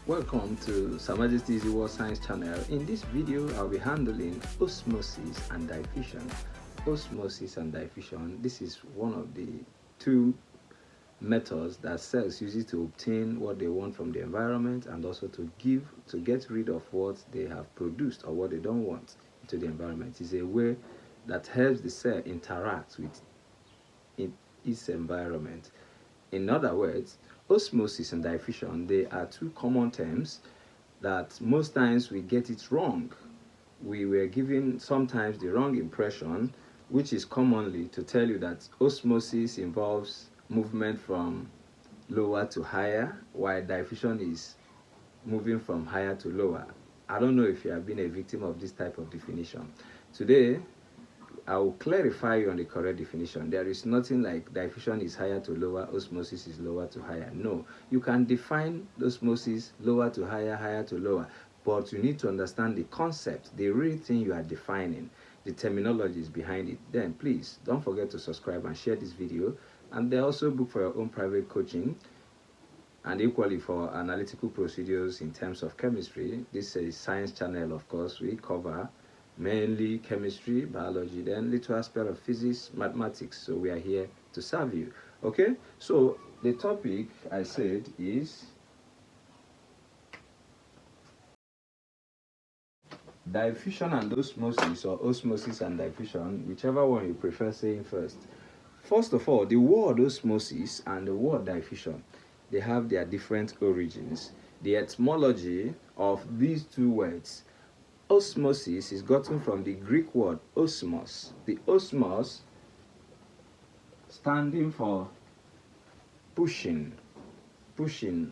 Welcome to Sir Majesty's World Science channel. In this video, I'll be handling osmosis and diffusion. Osmosis and diffusion, this is one of the two methods that cells use to obtain what they want from the environment and also to get rid of what they have produced or what they don't want into the environment. It's a way that helps the cell interact with its environment. In other words, osmosis and diffusion, they are two common terms that most times we get it wrong. We were given sometimes the wrong impression, which is commonly to tell you that osmosis involves movement from lower to higher, while diffusion is moving from higher to lower. I don't know if you have been a victim of this type of definition. Today, I will clarify you on the correct definition. There is nothing like diffusion is higher to lower, osmosis is lower to higher. No, you can define osmosis lower to higher, higher to lower, but you need to understand the concept, the real thing you are defining, the terminologies behind it. Then please don't forget to subscribe and share this video, and then also book for your own private coaching, and equally for analytical procedures in terms of chemistry. This is a science channel, of course. We cover mainly chemistry, biology, then little aspect of physics, mathematics. So we are here to serve you. Okay, so the topic I said is diffusion and osmosis, or osmosis and diffusion, whichever one you prefer saying first. First of all, the word osmosis and the word diffusion, they have their different origins. The etymology of these two words, osmosis, is gotten from the Greek word osmos. The osmos standing for pushing,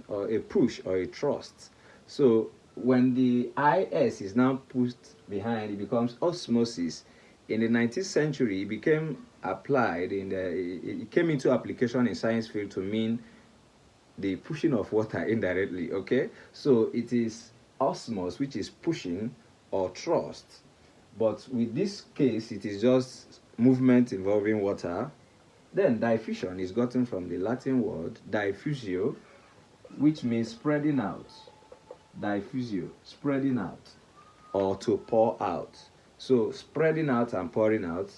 or a push or a thrust. So when the is is now pushed behind, it becomes osmosis. In the 19th century, it became applied it came into application in science field to mean the pushing of water indirectly. Okay, so it is osmos, which is pushing or thrust, but with this case it is just movement involving water. Then diffusion is gotten from the Latin word diffusio, which means spreading out. Diffusio, spreading out, or to pour out. So spreading out and pouring out,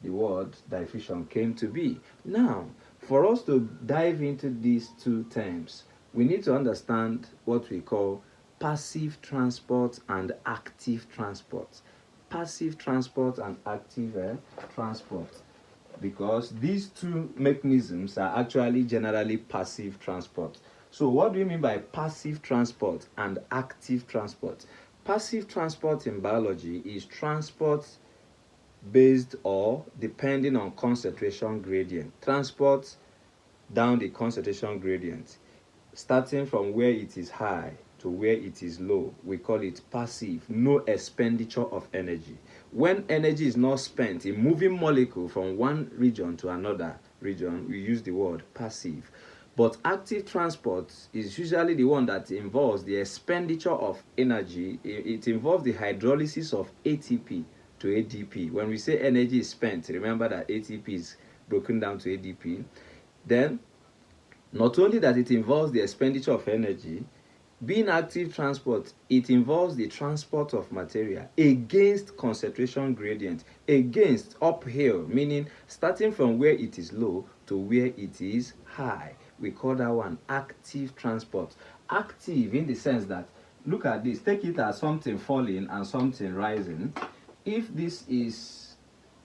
the word diffusion came to be. Now, for us to dive into these two terms, we need to understand what we call passive transport and active transport. Passive transport and active transport, because these two mechanisms are actually generally passive transport. So what do you mean by passive transport and active transport? Passive transport in biology is transport based or depending on concentration gradient. Transport down the concentration gradient, starting from where it is high to where it is low. We call it passive, no expenditure of energy. When energy is not spent in moving molecule from one region to another region, we use the word passive. But active transport is usually the one that involves the expenditure of energy. It involves the hydrolysis of ATP to ADP. When we say energy is spent, remember that ATP is broken down to ADP. Then, not only that it involves the expenditure of energy, being active transport, it involves the transport of material against concentration gradient, against uphill, meaning starting from where it is low to where it is high. We call that one active transport. Active in the sense that, look at this, take it as something falling and something rising. If this is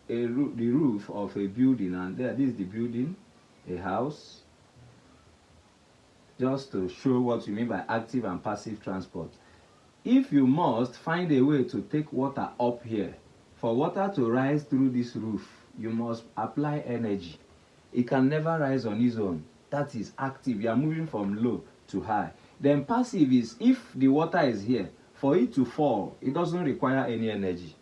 the roof of a building, and this is the building, a house, just to show what you mean by active and passive transport. If you must find a way to take water up here, for water to rise through this roof, you must apply energy. It can never rise on its own. That is active. You are moving from low to high. Then passive is, if the water is here, for it to fall, it doesn't require any energy.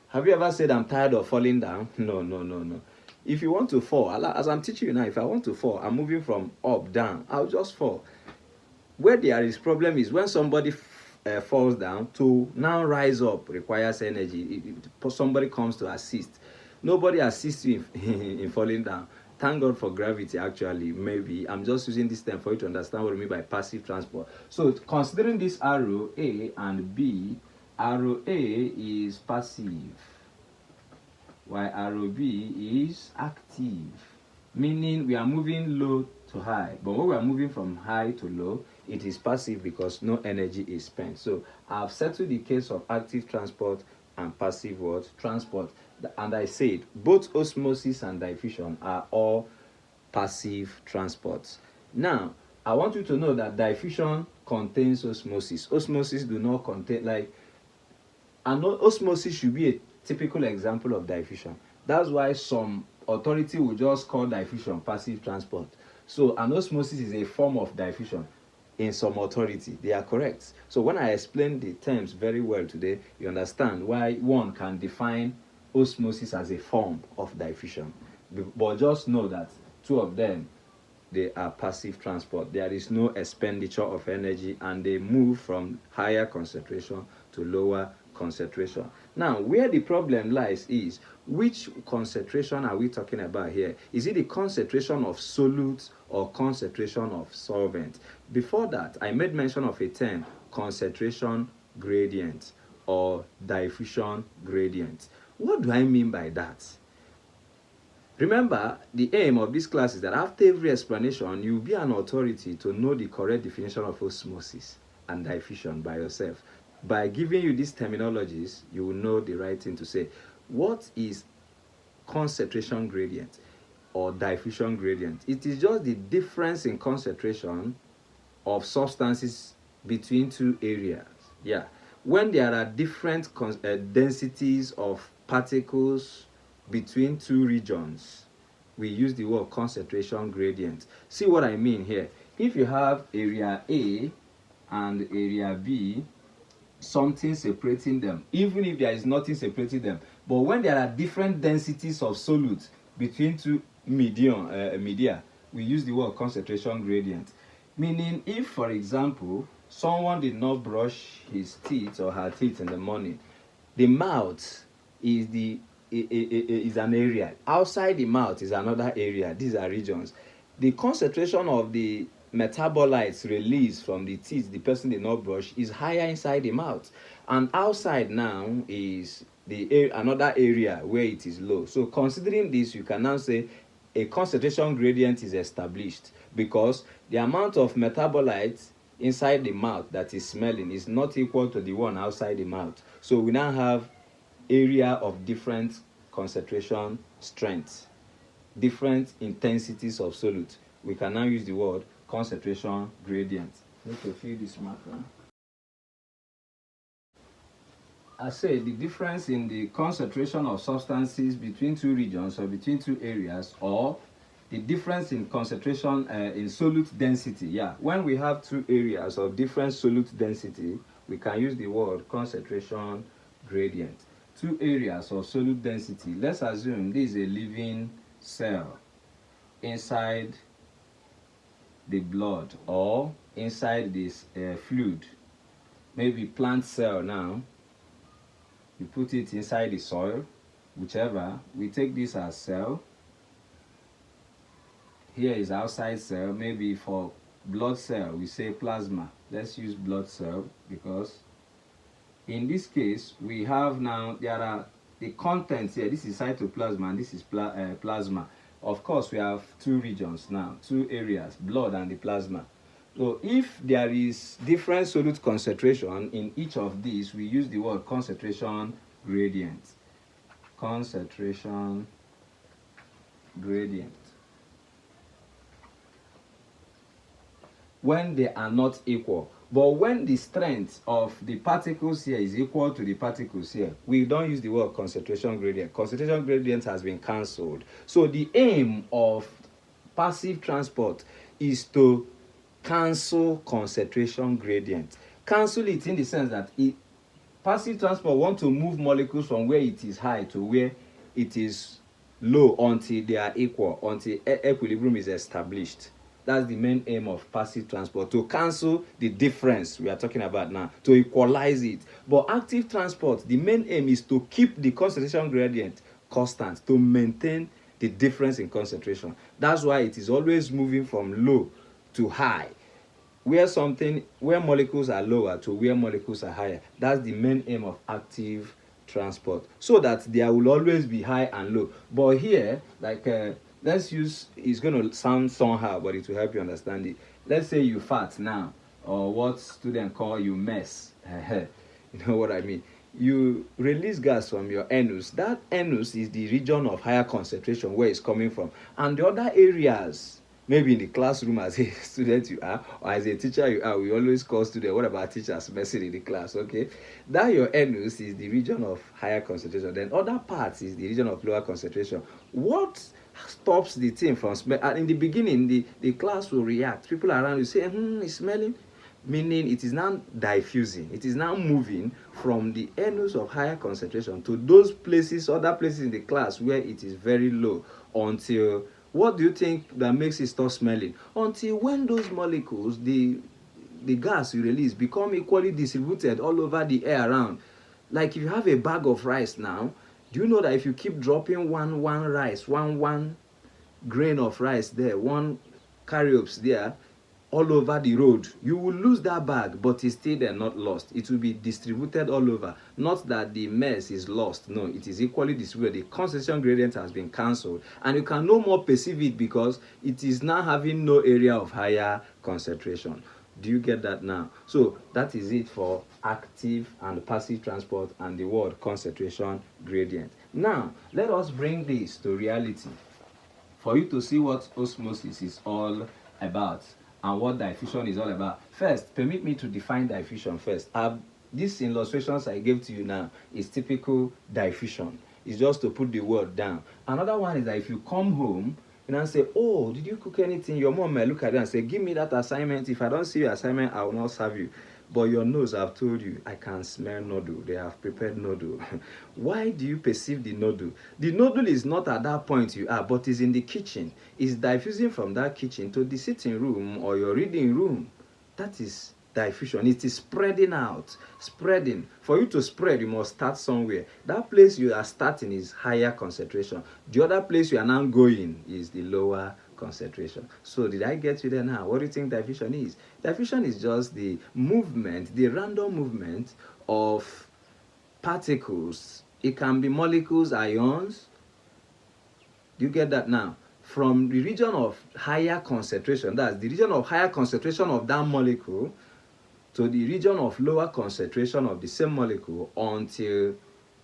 Have you ever said, I'm tired of falling down? No. If you want to fall, as I'm teaching you now, if I want to fall, I'm moving from up, down, I'll just fall. Where there is problem is when somebody falls down, to now rise up requires energy. Somebody comes to assist. Nobody assists you in falling down. Thank God for gravity, actually. Maybe I'm just using this term for you to understand what I mean by passive transport. So considering this arrow A and B, arrow A is passive, while arrow B is active, meaning we are moving low to high. But when we are moving from high to low, it is passive because no energy is spent. So I've settled the case of active transport and passive what? Transport. And I said both osmosis and diffusion are all passive transports. Now, I want you to know that diffusion contains osmosis. Osmosis do not contain, like, and osmosis should be a typical example of diffusion. That's why some authority will just call diffusion passive transport. So an osmosis is a form of diffusion in some authority. They are correct. So when I explain the terms very well today, you understand why one can define osmosis as a form of diffusion. But just know that two of them, they are passive transport. There is no expenditure of energy, and they move from higher concentration to lower concentration. Now, where the problem lies is, which concentration are we talking about here? Is it the concentration of solutes or concentration of solvent? Before that, I made mention of a term, concentration gradient or diffusion gradient. What do I mean by that? Remember, the aim of this class is that after every explanation, you'll be an authority to know the correct definition of osmosis and diffusion by yourself. By giving you these terminologies, you will know the right thing to say. What is concentration gradient or diffusion gradient? It is just the difference in concentration of substances between two areas. Yeah. When there are different densities of particles between two regions, we use the word concentration gradient. See what I mean here? If you have area A and area B, something separating them, even if there is nothing separating them, but when there are different densities of solutes between two media, we use the word concentration gradient. Meaning, if for example someone did not brush his teeth or her teeth in the morning, the mouth is is an area. Outside the mouth is another area. These are regions. The concentration of the metabolites released from the teeth the person did not brush is higher inside the mouth, and outside now is another area where it is low. So considering this, you can now say a concentration gradient is established because the amount of metabolites inside the mouth that is smelling is not equal to the one outside the mouth. So we now have area of different concentration strengths, different intensities of solute. We can now use the word concentration gradient. Need to fill this marker. I said the difference in the concentration of substances between two regions or between two areas, or the difference in concentration in solute density. Yeah, when we have two areas of different solute density, we can use the word concentration gradient. Two areas of solute density. Let's assume this is a living cell inside the blood or inside this fluid. Maybe plant cell now. You put it inside the soil, whichever. We take this as cell. Here is outside cell. Maybe for blood cell, we say plasma. Let's use blood cell because in this case, we have now, there are the contents here. This is cytoplasm and this is plasma. Of course, we have two regions now, two areas, blood and the plasma. So if there is different solute concentration in each of these, we use the word concentration gradient. Concentration gradient. When they are not equal. But when the strength of the particles here is equal to the particles here, we don't use the word concentration gradient. Concentration gradient has been cancelled. So the aim of passive transport is to cancel concentration gradient. Cancel it in the sense that passive transport wants to move molecules from where it is high to where it is low until they are equal, until equilibrium is established. That's the main aim of passive transport, to cancel the difference we are talking about now, to equalize it. But active transport, the main aim is to keep the concentration gradient constant, to maintain the difference in concentration. That's why it is always moving from low to high. Where molecules are lower to where molecules are higher. That's the main aim of active transport, so that there will always be high and low. But here, like let's use, it's going to sound somehow, but it will help you understand it. Let's say you fart now, or what students call you mess. You know what I mean? You release gas from your anus. That anus is the region of higher concentration where it's coming from, and the other areas, maybe in the classroom as a student you are, or as a teacher you are, we always call students, what about teachers messing in the class, okay? That your anus is the region of higher concentration, then other parts is the region of lower concentration. What stops the thing from smell? And in the beginning, the class will react. People around you say, it's smelling. Meaning it is now diffusing. It is now moving from the anus of higher concentration to those places, other places in the class where it is very low, until, what do you think that makes it stop smelling? Until when those molecules, the gas you release, become equally distributed all over the air around. Like if you have a bag of rice now, do you know that if you keep dropping one rice, one grain of rice there, one carops there, all over the road, you will lose that bag, but it's still there, not lost. It will be distributed all over. Not that the mess is lost. No, it is equally distributed. The concentration gradient has been cancelled, and you can no more perceive it because it is now having no area of higher concentration. Do you get that now? So that is it for active and passive transport and the word concentration gradient. Now, let us bring this to reality for you to see what osmosis is all about and what diffusion is all about. First, permit me to define diffusion first. These illustrations I gave to you now is typical diffusion. It's just to put the word down. Another one is that if you come home and say, oh, did you cook anything? Your mom might look at you and say, give me that assignment. If I don't see your assignment, I will not serve you. But your nose have told you, I can smell noodle. They have prepared noodle. Why do you perceive the noodle? The noodle is not at that point you are, but is in the kitchen. It's diffusing from that kitchen to the sitting room or your reading room. That is diffusion. It is spreading out. Spreading. For you to spread, you must start somewhere. That place you are starting is higher concentration. The other place you are now going is the lower concentration. So did I get you there now? What do you think diffusion is? Diffusion is just the movement, the random movement of particles. It can be molecules, ions. Do you get that now? From the region of higher concentration, that's the region of higher concentration of that molecule, to the region of lower concentration of the same molecule, until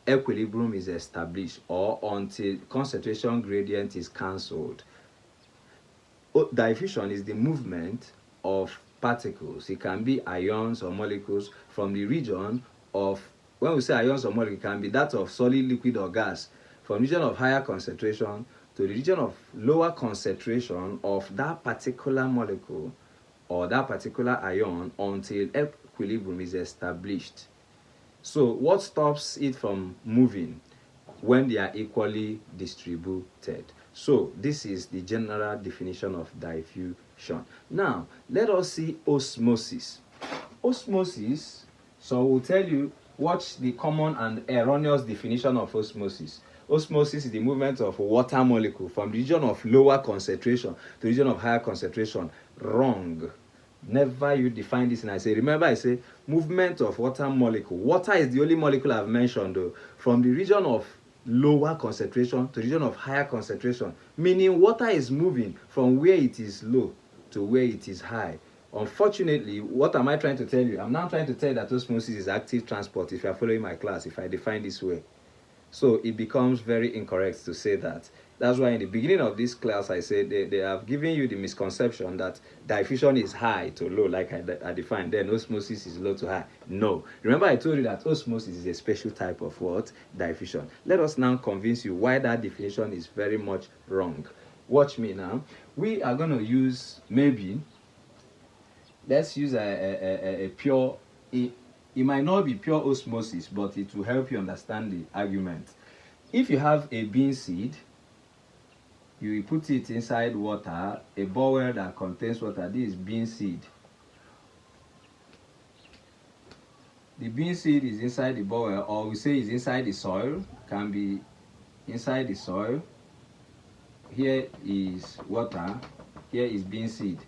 equilibrium is established or until concentration gradient is cancelled. Diffusion is the movement of particles. It can be ions or molecules from the region of, when we say ions or molecules, it can be that of solid, liquid, or gas, from region of higher concentration to the region of lower concentration of that particular molecule or that particular ion until equilibrium is established. So what stops it from moving? When they are equally distributed. So this is the general definition of diffusion. Now, let us see osmosis. Osmosis, so we'll tell you what's the common and erroneous definition of osmosis. Osmosis is the movement of water molecule from the region of lower concentration to the region of higher concentration. Wrong. Never you define this and I say, remember I say movement of water molecule. Water is the only molecule I've mentioned though. From the region of lower concentration to the region of higher concentration. Meaning water is moving from where it is low to where it is high. Unfortunately, what am I trying to tell you? I'm now trying to tell you that osmosis is active transport if you are following my class, if I define this way. So it becomes very incorrect to say that. That's why in the beginning of this class, I said they have given you the misconception that diffusion is high to low, like I defined. Then osmosis is low to high. No. Remember I told you that osmosis is a special type of what? Diffusion. Let us now convince you why that definition is very much wrong. Watch me now. We are going to use, maybe, let's use a pure... It might not be pure osmosis, but it will help you understand the argument. If you have a bean seed, you put it inside water, a bowl that contains water. This is bean seed. The bean seed is inside the bowl, or we say it's inside the soil, can be inside the soil. here is water, here is bean seed.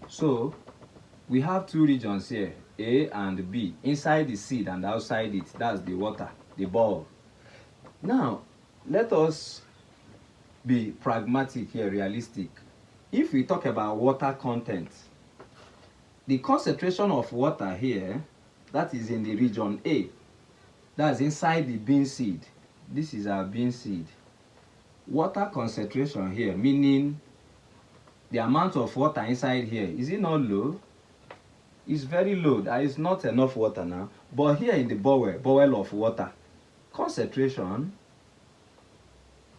So we have two regions here, A and B, inside the seed and outside it. That's the water, the ball. Now let us be pragmatic here, realistic. If we talk about water content, the concentration of water here, that is in the region A, that's inside the bean seed. This is our bean seed. Water concentration here, meaning the amount of water inside here, is it not low? It's very low. There is not enough water now. But here in the bowl of water, concentration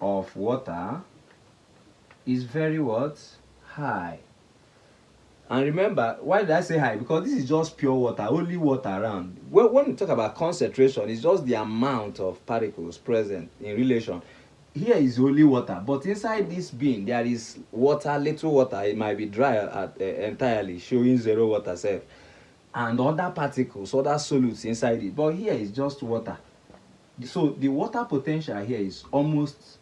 of water is very what? High. And remember, why did I say high? Because this is just pure water, only water around. When we talk about concentration, it's just the amount of particles present in relation. Here is only water, but inside this bean there is water, little water. It might be dry entirely, showing zero water self, and other particles, other solutes inside it. But here is just water. So the water potential here is almost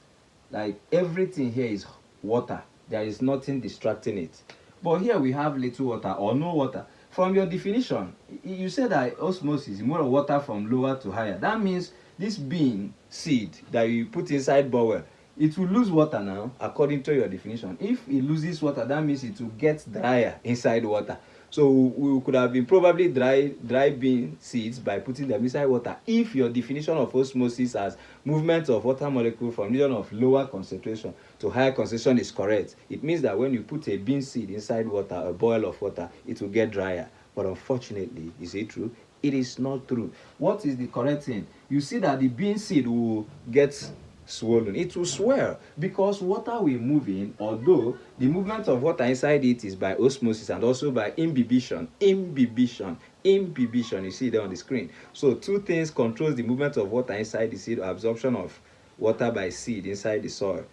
like everything here is water. There is nothing distracting it. But here we have little water or no water. From your definition, you said that osmosis is more water from lower to higher. That means this bean seed that you put inside bowl, it will lose water now, according to your definition. If it loses water, that means it will get drier inside water. So we could have been probably dry bean seeds by putting them inside water. If your definition of osmosis as movement of water molecule from region of lower concentration to higher concentration is correct, it means that when you put a bean seed inside water, a boil of water, it will get drier. But unfortunately, is it true? It is not true. What is the correct thing? You see that the bean seed will get swollen. It will swell because water will move in, although the movement of water inside it is by osmosis and also by imbibition. Imbibition, you see there on the screen. So two things controls the movement of water inside the seed, or absorption of water by seed inside the soil: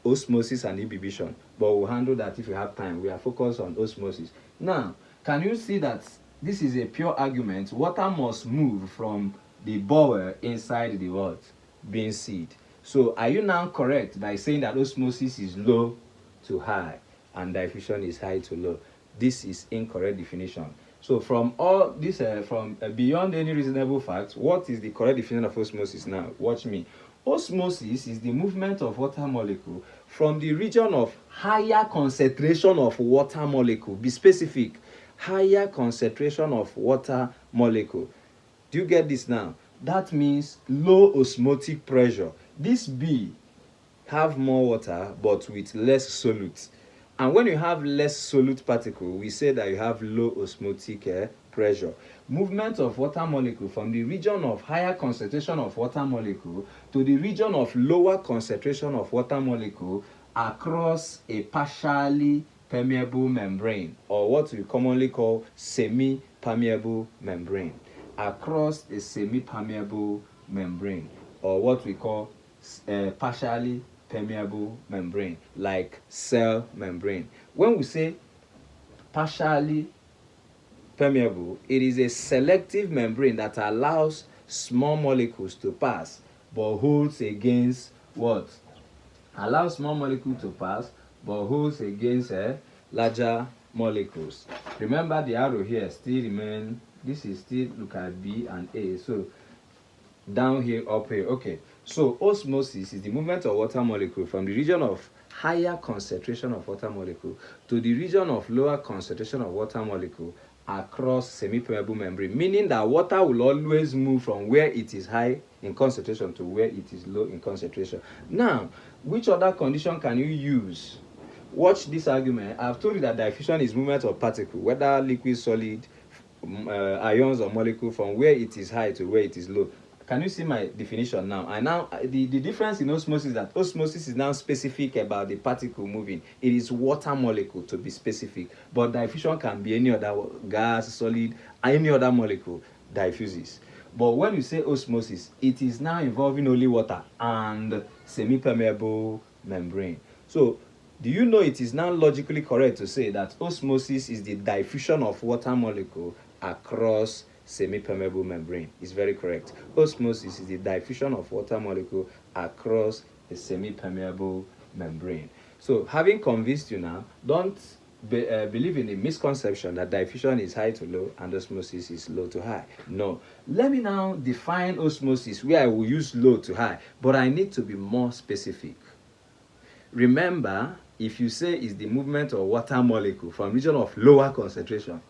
osmosis and imbibition. But we'll handle that if we have time. We are focused on osmosis. Now, can you see that this is a pure argument? Water must move from the bowl inside the what? Bean seed. So are you now correct by saying that osmosis is low to high and diffusion is high to low? This is incorrect definition. So from all this, beyond any reasonable fact, what is the correct definition of osmosis now? Watch me. Osmosis is the movement of water molecule from the region of higher concentration of water molecule. Be specific. Higher concentration of water molecule. Do you get this now? That means low osmotic pressure. This B have more water but with less solute. And when you have less solute particle, we say that you have low osmotic pressure. Movement of water molecule from the region of higher concentration of water molecule to the region of lower concentration of water molecule across a partially permeable membrane, or what we commonly call semi-permeable membrane. Across a semi-permeable membrane, or what we call partially permeable membrane, like cell membrane. When we say partially permeable, it is a selective membrane that allows small molecules to pass but holds against what? Allows small molecules to pass but holds against larger molecules. Remember the arrow here still remain. This is still, look at B and A. So down here, up here. Okay. So osmosis is the movement of water molecule from the region of higher concentration of water molecule to the region of lower concentration of water molecule across semi-permeable membrane, meaning that water will always move from where it is high in concentration to where it is low in concentration. Now, which other condition can you use? Watch this argument. I've told you that diffusion is movement of particle, whether liquid, solid, ions or molecule, from where it is high to where it is low. Can you see my definition now? And now the difference in osmosis is that osmosis is now specific about the particle moving. It is water molecule to be specific, but diffusion can be any other gas, solid, any other molecule diffuses. But when you say osmosis, it is now involving only water and semi-permeable membrane. So do you know it is now logically correct to say that osmosis is the diffusion of water molecule across semi-permeable membrane? It's very correct. Osmosis is the diffusion of water molecule across a semi-permeable membrane. So having convinced you now, don't believe in the misconception that diffusion is high to low and osmosis is low to high. No. Let me now define osmosis where I will use low to high, but I need to be more specific. Remember, if you say it's the movement of water molecule from region of lower concentration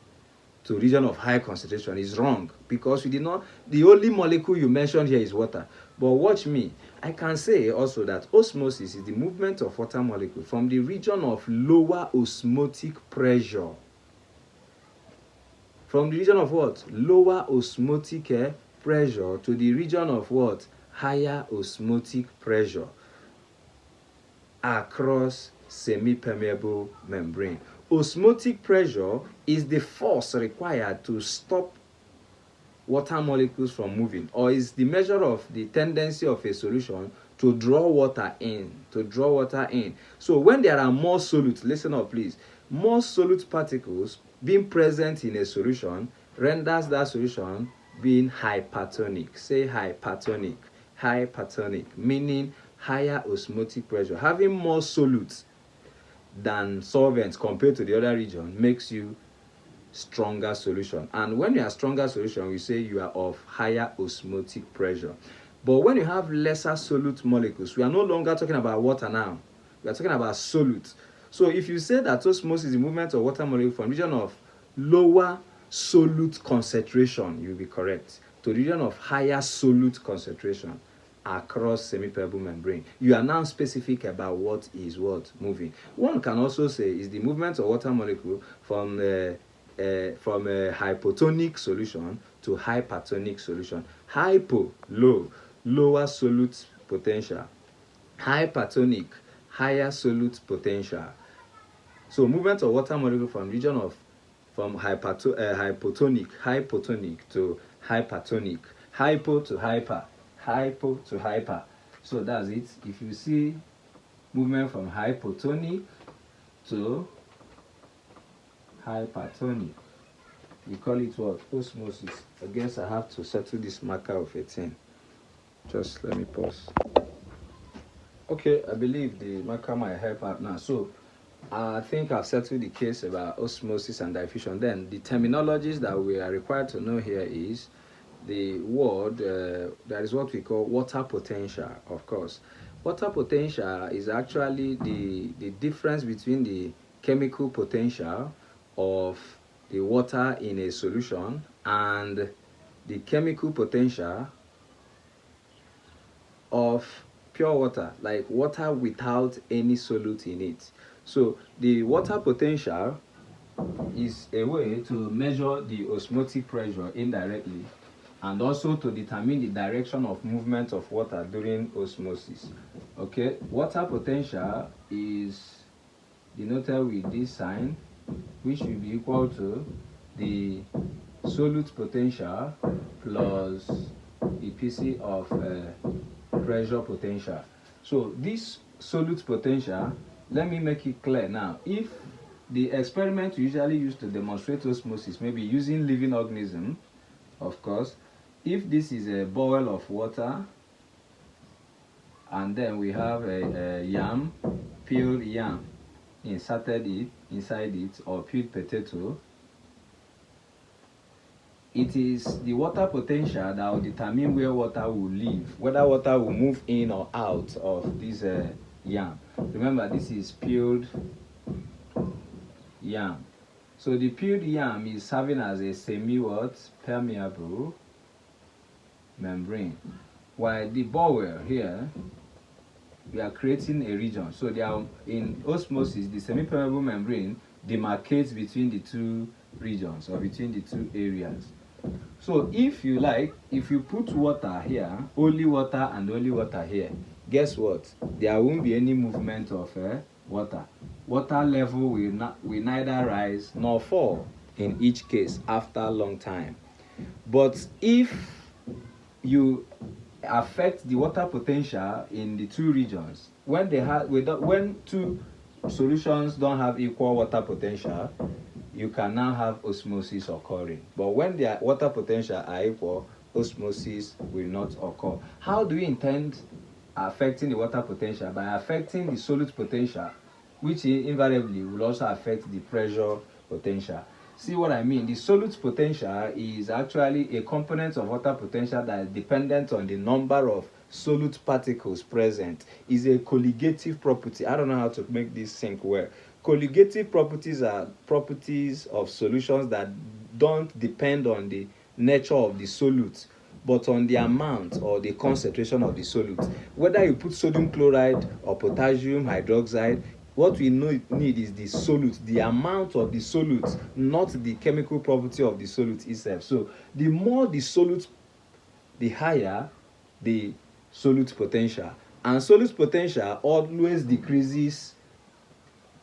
to region of high concentration, is wrong, because you did not, the only molecule you mentioned here is water. But watch me, I can say also that osmosis is the movement of water molecule from the region of lower osmotic pressure. From the region of what? Lower osmotic pressure to the region of what? Higher osmotic pressure across semi-permeable membrane. Osmotic pressure is the force required to stop water molecules from moving, or is the measure of the tendency of a solution to draw water in, So when there are more solute, listen up please, more solute particles being present in a solution renders that solution being hypertonic. Say hypertonic. Hypertonic, meaning higher osmotic pressure. Having more solutes than solvents compared to the other region makes you stronger solution. And when you are stronger solution, we say you are of higher osmotic pressure. But when you have lesser solute molecules, we are no longer talking about water now. We are talking about solute. So if you say that osmosis is the movement of water molecule from region of lower solute concentration, you'll be correct, to the region of higher solute concentration across semi-permeable membrane. You are now specific about what is what moving. One can also say is the movement of water molecule from a hypotonic solution to hypertonic solution. Hypo, low, lower solute potential. Hypertonic, higher solute potential. So movement of water molecule from region of hypotonic to hypertonic, hypo to hyper, hypo to hyper. So that's it. If you see movement from hypotonic to hypertonic, we call it what? Osmosis. I guess I have to settle this marker of 18. Just let me pause. Okay, I believe the marker might help out now. So I think I've settled the case about osmosis and diffusion. Then the terminologies that we are required to know here is the word, that is what we call water potential, of course. Water potential is actually the difference between the chemical potential of the water in a solution and the chemical potential of pure water, like water without any solute in it. So the water potential is a way to measure the osmotic pressure indirectly and also to determine the direction of movement of water during osmosis. Okay, water potential is denoted with this sign, which will be equal to the solute potential plus the PC of pressure potential. So this solute potential, let me make it clear now. If the experiment we usually use to demonstrate osmosis, maybe using living organism, of course, if this is a bowl of water and then we have a yam, peeled yam inside it, or peeled potato, it is the water potential that will determine where water will live, whether water will move in or out of this yam. Remember, this is peeled yam. So the peeled yam is serving as a permeable membrane, while the bowel here, we are creating a region. So they are in osmosis, the semi-permeable membrane demarcates between the two regions or between the two areas. So if you like, if you put water here, only water and only water here, guess what? There won't be any movement of water. Water level will neither rise nor fall in each case after a long time. But if you affect the water potential in the two regions, when two solutions don't have equal water potential, you can now have osmosis occurring. But when their water potential are equal, osmosis will not occur. How do we intend affecting the water potential? By affecting the solute potential which invariably will also affect the pressure potential. See what I mean? The solute potential is actually a component of water potential that is dependent on the number of solute particles present. Is a colligative property. I don't know how to make this sink well. Colligative properties are properties of solutions that don't depend on the nature of the solute, but on the amount or the concentration of the solute. Whether you put sodium chloride or potassium hydroxide, what we need is the solute, the amount of the solute, not the chemical property of the solute itself. So the more the solute, the higher the solute potential. And solute potential always decreases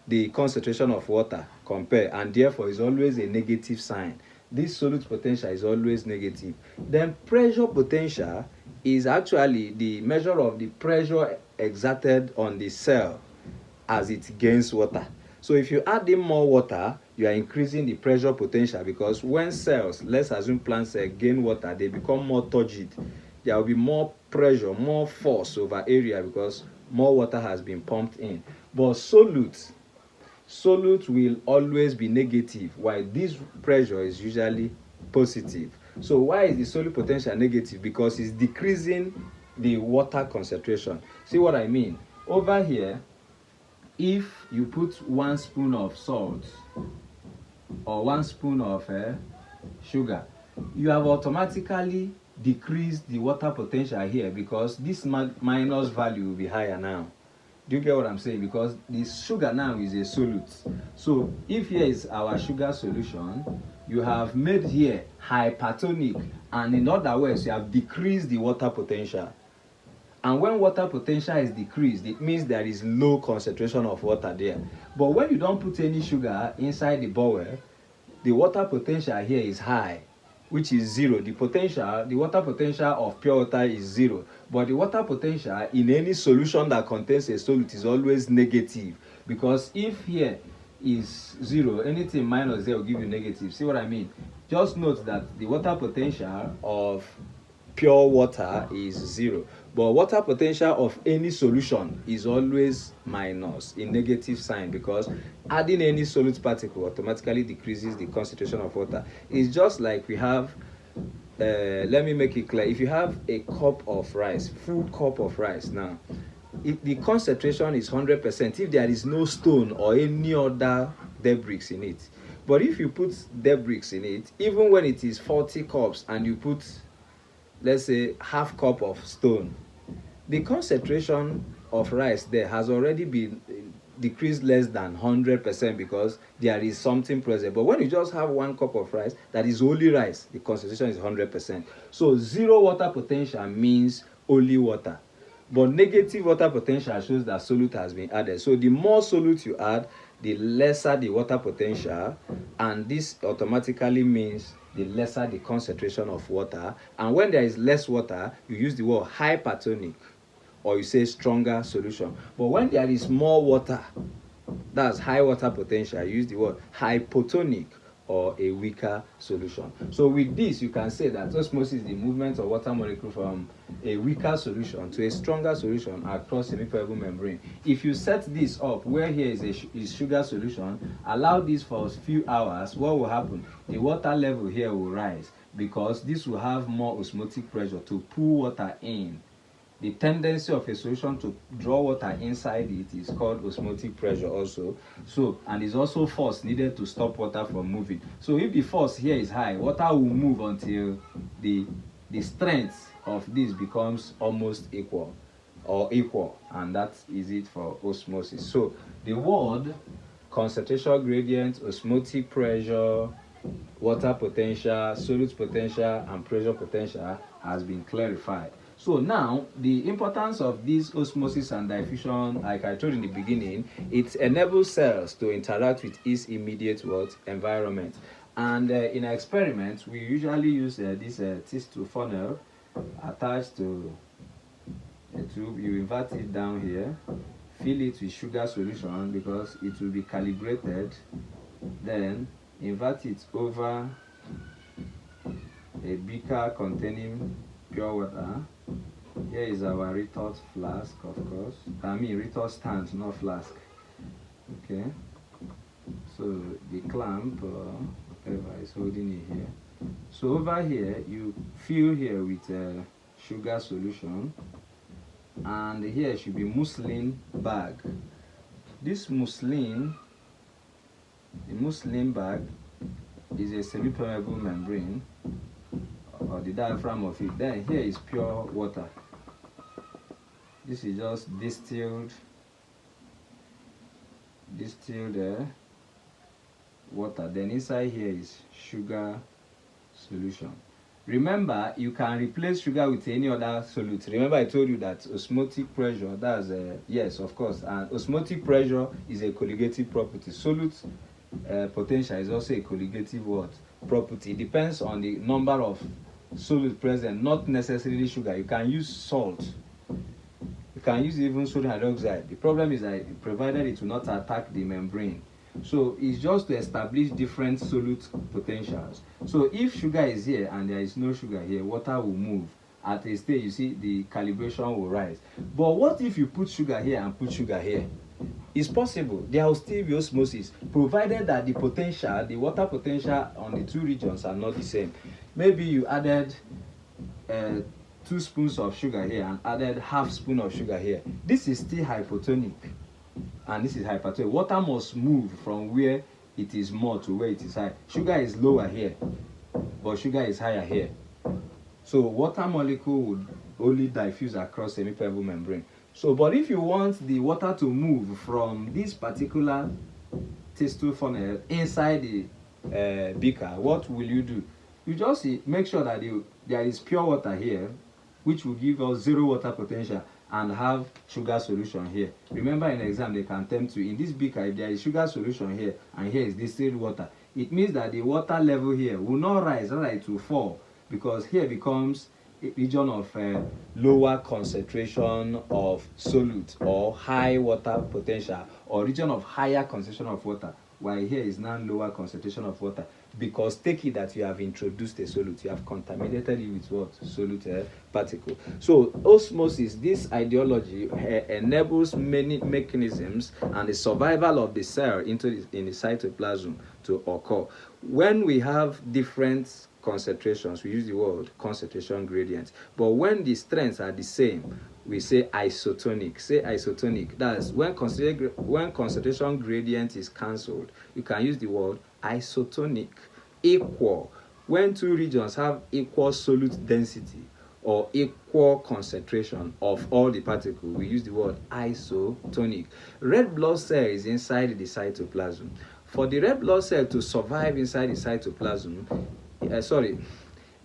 the concentration of water compared, and therefore is always a negative sign. This solute potential is always negative. Then pressure potential is actually the measure of the pressure exerted on the cell as it gains water. So if you add in more water, you are increasing the pressure potential, because when cells, let's assume plant cells, gain water, they become more turgid. There will be more pressure, more force over area because more water has been pumped in. But solute will always be negative, while this pressure is usually positive. So why is the solute potential negative? Because it's decreasing the water concentration. See what I mean? Over here, if you put 1 spoon of salt or 1 spoon of sugar, you have automatically decreased the water potential here, because this minus value will be higher now. Do you get what I'm saying? Because the sugar now is a solute. So if here is our sugar solution, you have made here hypertonic, and in other words, you have decreased the water potential. And when water potential is decreased, it means there is low concentration of water there. But when you don't put any sugar inside the bowl, the water potential here is high, which is 0. The water potential of pure water is 0. But the water potential in any solution that contains a solute is always negative. Because if here is 0, anything minus 0 will give you negative. See what I mean? Just note that the water potential of pure water is 0. But water potential of any solution is always minus, a negative sign, because adding any solute particle automatically decreases the concentration of water. It's just like we have, let me make it clear. If you have a cup of rice, full cup of rice now, if the concentration is 100% if there is no stone or any other debris in it. But if you put debris in it, even when it is 40 cups and you put, let's say, half cup of stone, the concentration of rice there has already been decreased less than 100%, because there is something present. But when you just have 1 cup of rice that is only rice, the concentration is 100%. So 0 water potential means only water. But negative water potential shows that solute has been added. So the more solute you add, the lesser the water potential, and this automatically means the lesser the concentration of water. And when there is less water, you use the word hypertonic, or you say stronger solution. But when there is more water, that's high water potential, you use the word hypotonic, or a weaker solution. So with this, you can say that osmosis is the movement of water molecule from a weaker solution to a stronger solution across semi-permeable membrane. If you set this up where here is sugar solution, allow this for a few hours, what will happen? The water level here will rise, because this will have more osmotic pressure to pull water in. The tendency of a solution to draw water inside it is called osmotic pressure also. So, and is also force needed to stop water from moving. So if the force here is high, water will move until the strength of this becomes almost equal, and that is it for osmosis. So the word concentration gradient, osmotic pressure, water potential, solute potential, and pressure potential has been clarified. So now, the importance of this osmosis and diffusion, like I told in the beginning, it enables cells to interact with its immediate environment. And in experiments, we usually use this test tube funnel attached to a tube. You invert it down here, fill it with sugar solution because it will be calibrated, then invert it over a beaker containing pure water. Here is our retort flask, of course. Retort stand, not flask. Okay, so the clamp whatever is holding it here. So over here you fill here with sugar solution, and here should be muslin bag. This muslin, the muslin bag is a semi-permeable membrane, or the diaphragm of it. Then here is pure water. This is just distilled water. Then inside here is sugar solution. Remember, you can replace sugar with any other solute. Remember I told you that osmotic pressure, that's yes, of course, and osmotic pressure is a colligative property. Solute potential is also a colligative what property. It depends on the number of solute present, not necessarily sugar. You can use salt, you can use even sodium hydroxide. The problem is that provided it will not attack the membrane. So it's just to establish different solute potentials. So if sugar is here and there is no sugar here, water will move. At a stage, you see the calibration will rise. But what if you put sugar here and put sugar here? It's possible. There will still be osmosis, provided that the potential, the water potential on the two regions are not the same. Maybe you added 2 spoons of sugar here and added half spoon of sugar here. This is still hypotonic, and this is hypertonic. Water must move from where it is more to where it is high. Sugar is lower here, but sugar is higher here. So water molecule would only diffuse across semi-permeable membrane. So, but if you want the water to move from this particular thistle funnel inside the beaker, what will you do? You just make sure that there is pure water here, which will give us 0 water potential, and have sugar solution here. Remember in exam they can attempt to, in this beaker, if there is sugar solution here and here is distilled water, it means that the water level here will not rise, rather it will fall, because here becomes a region of lower concentration of solute or high water potential, or region of higher concentration of water, while here is now lower concentration of water, because take it that you have introduced a solute, you have contaminated it with what? Solute particle. So osmosis, this ideology enables many mechanisms and the survival of the cell in the cytoplasm to occur. When we have different concentrations, we use the word concentration gradient, but when the strengths are the same, we say isotonic. Say isotonic. That's when concentration gradient is cancelled, you can use the word isotonic. Equal, when two regions have equal solute density or equal concentration of all the particles, we use the word isotonic. Red blood cell is inside the cytoplasm. For the red blood cell to survive inside the cytoplasm,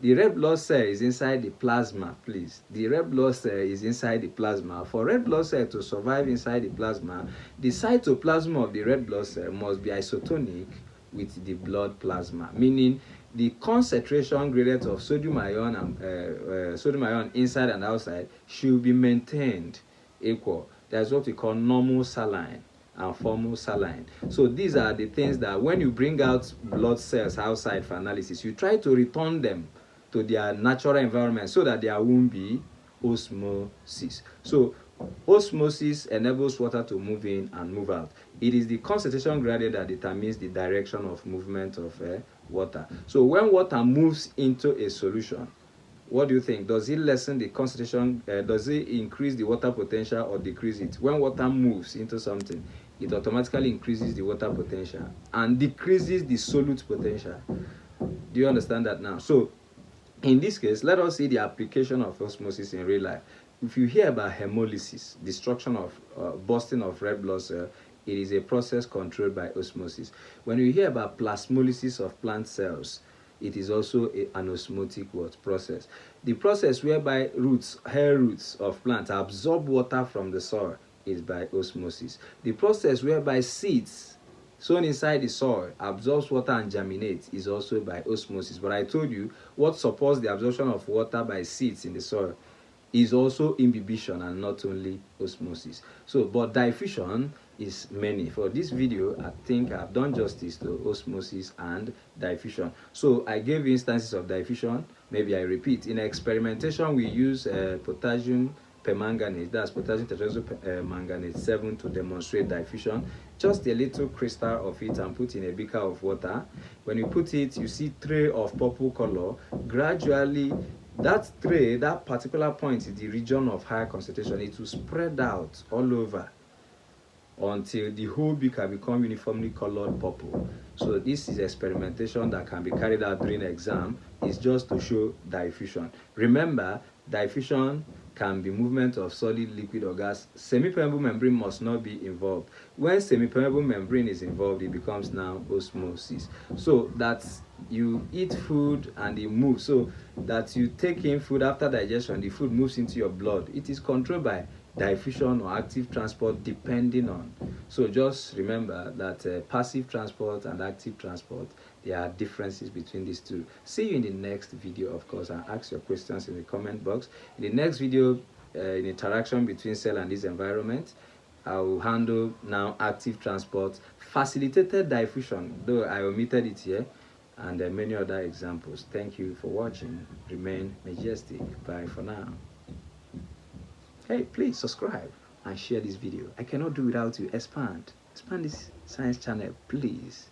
the red blood cell is inside the plasma, please. The red blood cell is inside the plasma. For red blood cell to survive inside the plasma, the cytoplasm of the red blood cell must be isotonic with the blood plasma, meaning the concentration gradient of sodium ion and sodium ion inside and outside should be maintained equal. That's what we call normal saline and formal saline. So these are the things that when you bring out blood cells outside for analysis, you try to return them to their natural environment so that there won't be osmosis. So osmosis enables water to move in and move out. It is the concentration gradient that determines the direction of movement of water. So when water moves into a solution, what do you think? Does it lessen the concentration? Does it increase the water potential or decrease it? When water moves into something, it automatically increases the water potential and decreases the solute potential. Do you understand that now? So in this case, let us see the application of osmosis in real life. If you hear about hemolysis, destruction of bursting of red blood cell, it is a process controlled by osmosis. When you hear about plasmolysis of plant cells, it is also an osmotic process. The process whereby hair roots of plants absorb water from the soil is by osmosis. The process whereby seeds sown inside the soil absorbs water and germinates is also by osmosis. But I told you what supports the absorption of water by seeds in the soil is also imbibition and not only osmosis. So, but diffusion is many. For this video, I think I've done justice to osmosis and diffusion. So I gave instances of diffusion. Maybe I repeat. In experimentation, we use potassium permanganate, that's potassium tetrahydromanganate 7, to demonstrate diffusion. Just a little crystal of it and put in a beaker of water. When you put it, you see tray of purple color. Gradually, that tray, that particular point is the region of higher concentration. It will spread out all over until the whole beaker become uniformly colored purple. So this is experimentation that can be carried out during exam. It's just to show diffusion. Remember, diffusion can be movement of solid, liquid, or gas. Semi-permeable membrane must not be involved. When semi-permeable membrane is involved, it becomes now osmosis. So that you eat food and it moves. So that you take in food after digestion, the food moves into your blood. It is controlled by diffusion or active transport, depending on. So just remember that passive transport and active transport, there are differences between these two. See you in the next video, of course, and ask your questions in the comment box. In the next video, in interaction between cell and this environment, I will handle now active transport, facilitated diffusion, though I omitted it here, and many other examples. Thank you for watching. Remain majestic. Bye for now. Hey, please subscribe and share this video. I cannot do without you. Expand this science channel, please.